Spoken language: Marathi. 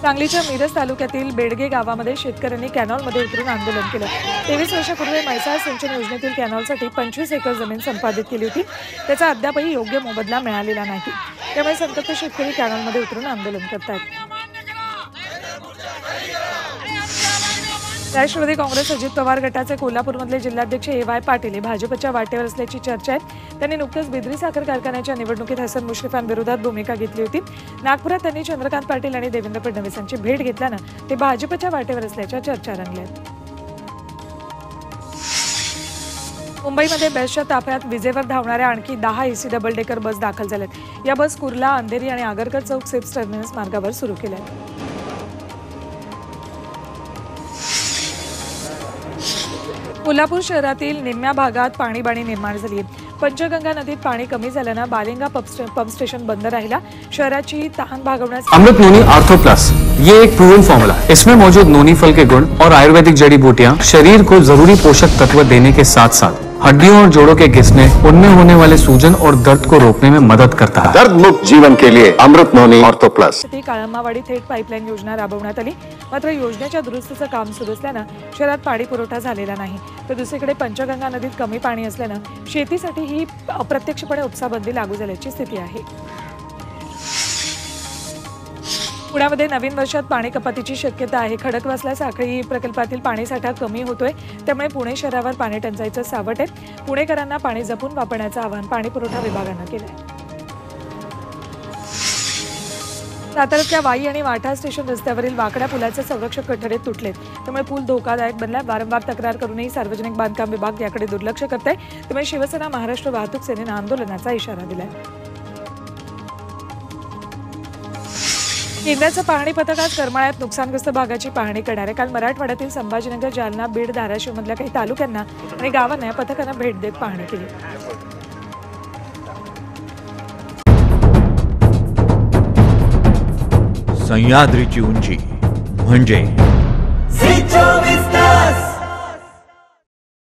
सांगलीच्या मिरज तालुक्यातील बेडगे गावामध्ये शेतकऱ्यांनी कॅनॉलमध्ये उतरून आंदोलन केलं। 23 वर्षापूर्वी म्हैसाळ सिंचन योजनेतील कॅनॉलसाठी 25 एकर जमीन संपादित केली होती, त्याचा अद्यापही योग्य मोबदला मिळालेला नाही। त्यामुळे संतप्त शेतकरी कॅनॉलमध्ये उतरून आंदोलन करतात। राष्ट्रवादी काँग्रेस अजित पवार गटाचे कोल्हापूरमधले जिल्हाध्यक्ष ए.वाय. पाटील हे भाजपच्या वाटेवर असल्याची चर्चा आहे। त्यांनी नुकतेच बिद्री साखर कारखान्याच्या निवडणुकीत हसन मुश्रीफांविरोधात भूमिका घेतली होती। नागपुरात त्यांनी चंद्रकांत पाटील आणि देवेंद्र फडणवीसांची भेट घेतल्यानं ते भाजपच्या वाटेवर असल्याच्या चर्चा रंगल्या। मुंबईमध्ये बसच्या ताफ्यात विजेवर धावणाऱ्या आणखी 10 एसी डबल डेकर बस दाखल झाल्यात। या बस कुर्ला, अंधेरी आणि आगरकर चौक सिप्स टर्मिनस मार्गावर सुरू केल्या आहेत। कोल्हापूर शहरातील निम्म्या भागात पाणीबाणी निर्माण झाली आहे। पंचगंगा नदीत पाणी कमी झाल्यानं बालिंगा पंप स्टेशन बंद राहिला। शहराची तहान भागवण्यासाठी अमृत नोनी आर्थो प्लस ये एक प्रूवन फॉर्मूला है। इसमें मौजूद नोनी फल के गुण और आयुर्वेदिक जड़ी बूटियां शरीर को जरूरी पोषक तत्व देने के साथ साथ हड्डियों और जोड़ों के घिसने, उनमें होने वाले सूजन और दर्द को रोकने में मदद करता है। दर्द मुक्त जीवन के लिए अमृत नोनी ऑर्थो प्लस। काळंबावाडी थेट पाईपलाईन योजना राबवण्यात आली, मात्र योजनेच्या दुरुस्तीचं काम सुरू असल्यानं शहरात पाणी पुरवठा झालेला नाही। तर दुसरीकडे पंचगंगा नदीत कमी पाणी असल्यानं शेतीसाठी ही अप्रत्यक्षपणे उपसाबंदी लागू झाल्याची स्थिती आहे। पुण्यामध्ये नवीन वर्षात पाणी कपातीची शक्यता आहे। खडकवासला साखळी प्रकल्पातील पाणीसाठा कमी होतोय, त्यामुळे पुणे शहरावर पाणी टंचाईचं सावट आहे। पुणेकरांना पाणी जपून वापरण्याचं आवाहन पाणीपुरवठा विभागानं केलं आहे। साताऱ्यातल्या वाई आणि वाठा स्टेशन रस्त्यावरील वाकड्या पुलाचे संरक्षक कठडे तुटलेत, त्यामुळे पूल धोकादायक बनला। वारंवार तक्रार करूनही सार्वजनिक बांधकाम विभाग याकडे दुर्लक्ष करतंय, त्यामुळे शिवसेना महाराष्ट्र वाहतूक सेनेनं आंदोलनाचा इशारा दिलाय। केंद्राचं पाहणी पथक आज करमाळ्यात नुकसानग्रस्त भागाची पाहणी करणार आहे। काल मराठवाड्यातील संभाजीनगर, जालना, बीड, धाराशिव मधल्या काही तालुक्यांना आणि गावांना या पथकानं भेट देत पाहणी केली। सह्याद्रीची उंची म्हणजे